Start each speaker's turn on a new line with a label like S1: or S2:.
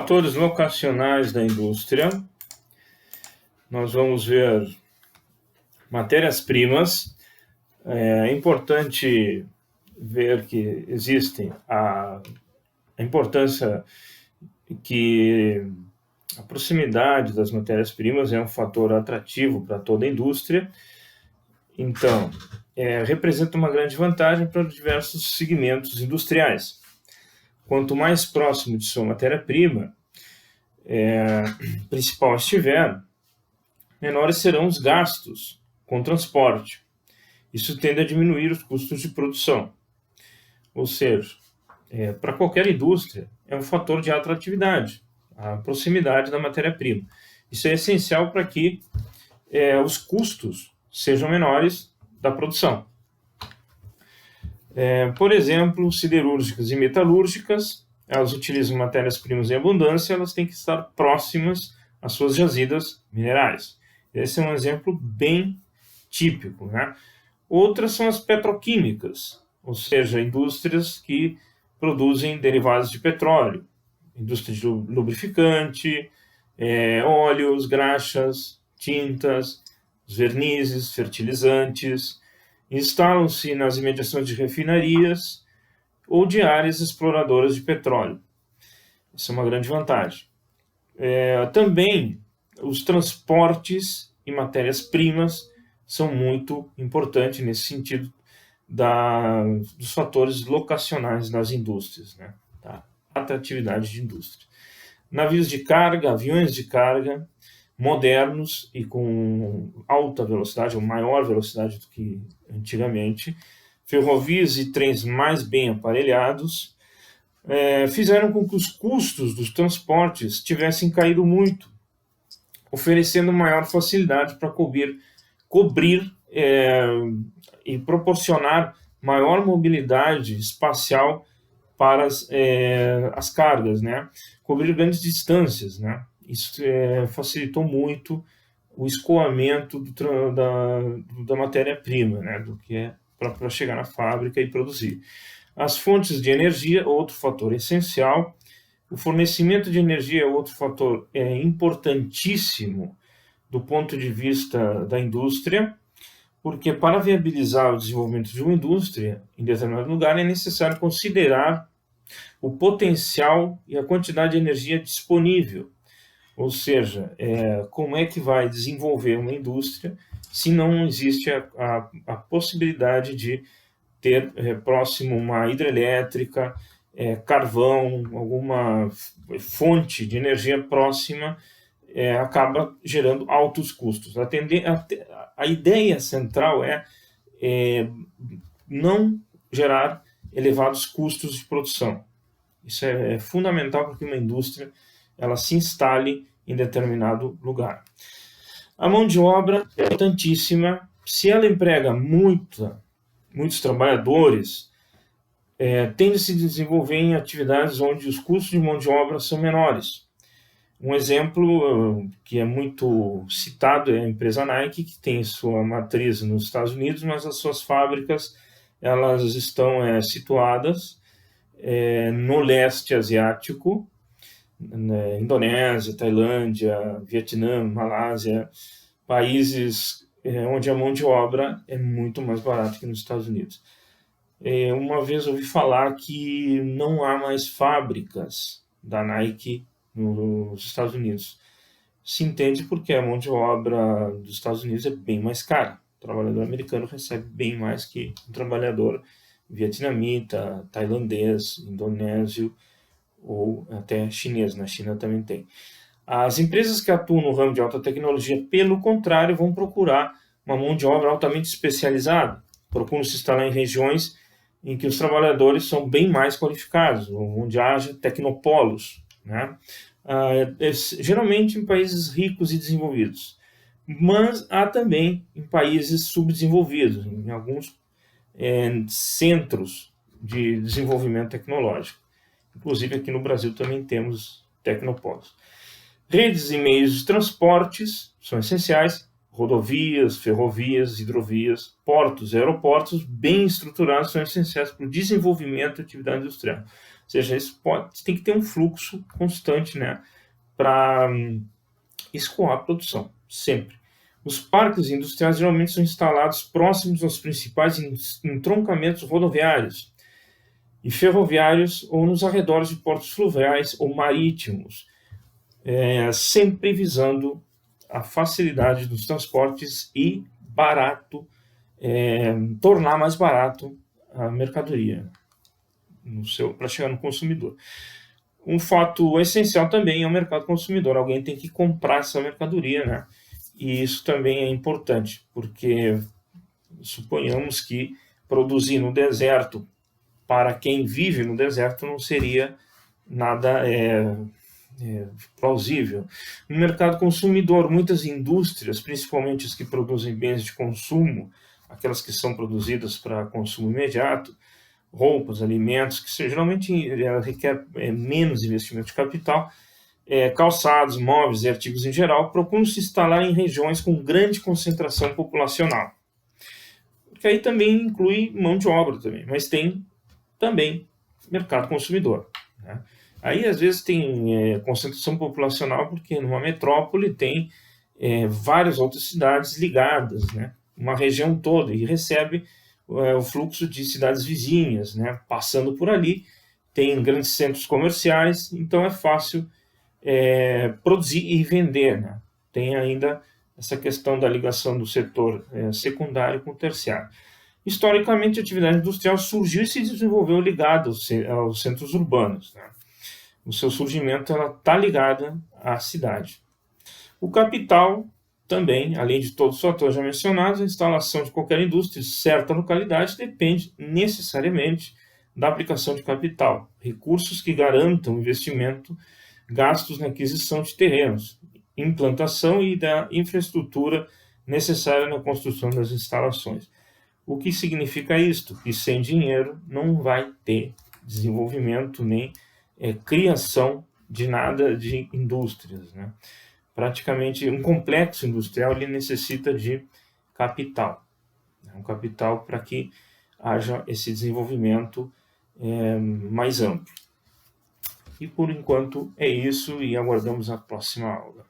S1: Fatores locacionais da indústria. Nós vamos ver matérias-primas. É importante ver que existem a importância que a proximidade das matérias-primas é um fator atrativo para toda a indústria. Então, representa uma grande vantagem para diversos segmentos industriais. Quanto mais próximo de sua matéria-prima principal estiver, menores serão os gastos com transporte. Isso tende a diminuir os custos de produção. Ou seja, para qualquer indústria, é um fator de atratividade, a proximidade da matéria-prima. Isso é essencial para que os custos sejam menores da produção. Por exemplo, siderúrgicas e metalúrgicas, elas utilizam matérias-primas em abundância, elas têm que estar próximas às suas jazidas minerais. Esse é um exemplo bem típico, né? Outras são as petroquímicas, ou seja, indústrias que produzem derivados de petróleo, indústria de lubrificante, óleos, graxas, tintas, vernizes, fertilizantes, instalam-se nas imediações de refinarias ou de áreas exploradoras de petróleo. Isso é uma grande vantagem. Também os transportes e matérias-primas são muito importantes nesse sentido dos fatores locacionais das indústrias, né? Atratividade de indústria. Navios de carga, aviões de carga, modernos e com alta velocidade, ou maior velocidade do que antigamente, ferrovias e trens mais bem aparelhados, fizeram com que os custos dos transportes tivessem caído muito, oferecendo maior facilidade para cobrir e proporcionar maior mobilidade espacial para as cargas, né? Cobrir grandes distâncias, né? Isso facilitou muito o escoamento da matéria-prima, né? Do que é para chegar na fábrica e produzir. As fontes de energia, outro fator essencial. O fornecimento de energia é outro fator importantíssimo do ponto de vista da indústria, porque para viabilizar o desenvolvimento de uma indústria em determinado lugar é necessário considerar o potencial e a quantidade de energia disponível. Ou seja, como é que vai desenvolver uma indústria se não existe a possibilidade de ter próximo uma hidrelétrica, carvão, alguma fonte de energia próxima, acaba gerando altos custos. A ideia central é não gerar elevados custos de produção. Isso é fundamental para que uma indústria ela se instale em determinado lugar. A mão de obra é importantíssima. Se ela emprega muitos trabalhadores, tende a se desenvolver em atividades onde os custos de mão de obra são menores. Um exemplo que é muito citado é a empresa Nike, que tem sua matriz nos Estados Unidos, mas as suas fábricas elas estão situadas no leste asiático, Indonésia, Tailândia, Vietnã, Malásia, países onde a mão de obra é muito mais barata que nos Estados Unidos. Uma vez ouvi falar que não há mais fábricas da Nike nos Estados Unidos. Se entende porque a mão de obra dos Estados Unidos é bem mais cara. O trabalhador americano recebe bem mais que um trabalhador vietnamita, tailandês, indonésio ou até chinês. Na China também tem. As empresas que atuam no ramo de alta tecnologia, pelo contrário, vão procurar uma mão de obra altamente especializada. Procuram se instalar em regiões em que os trabalhadores são bem mais qualificados, onde haja tecnopolos, né? Geralmente em países ricos e desenvolvidos, mas há também em países subdesenvolvidos, em alguns centros de desenvolvimento tecnológico. Inclusive aqui no Brasil também temos tecnopolos. Redes e meios de transportes são essenciais, rodovias, ferrovias, hidrovias, portos e aeroportos bem estruturados são essenciais para o desenvolvimento da atividade industrial. seja, isso tem que ter um fluxo constante, né, para escoar a produção, sempre. Os parques industriais geralmente são instalados próximos aos principais entroncamentos rodoviários e ferroviários ou nos arredores de portos fluviais ou marítimos, sempre visando a facilidade dos transportes e tornar mais barato a mercadoria para chegar no consumidor. Um fato essencial também é o mercado consumidor. Alguém tem que comprar essa mercadoria, né? E isso também é importante, porque suponhamos que produzir no deserto para quem vive no deserto não seria nada plausível. No mercado consumidor, muitas indústrias, principalmente as que produzem bens de consumo, aquelas que são produzidas para consumo imediato, roupas, alimentos, que geralmente requer menos investimento de capital, calçados, móveis e artigos em geral, procuram se instalar em regiões com grande concentração populacional. Porque aí também inclui mão de obra também, mas tem também mercado consumidor, né? Aí às vezes tem concentração populacional porque numa metrópole tem várias outras cidades ligadas, né? Uma região toda, e recebe o fluxo de cidades vizinhas, né? Passando por ali, tem grandes centros comerciais, então é fácil produzir e vender, né? Tem ainda essa questão da ligação do setor secundário com o terciário. Historicamente, a atividade industrial surgiu e se desenvolveu ligada aos centros urbanos, né? O seu surgimento está ligada à cidade. O capital também, além de todos os fatores já mencionados, a instalação de qualquer indústria em certa localidade depende necessariamente da aplicação de capital, recursos que garantam investimento, gastos na aquisição de terrenos, implantação e da infraestrutura necessária na construção das instalações. O que significa isto? Que sem dinheiro não vai ter desenvolvimento nem criação de nada de indústrias, né? Praticamente um complexo industrial ele necessita de capital, né? Um capital para que haja esse desenvolvimento mais amplo. E por enquanto é isso, e aguardamos a próxima aula.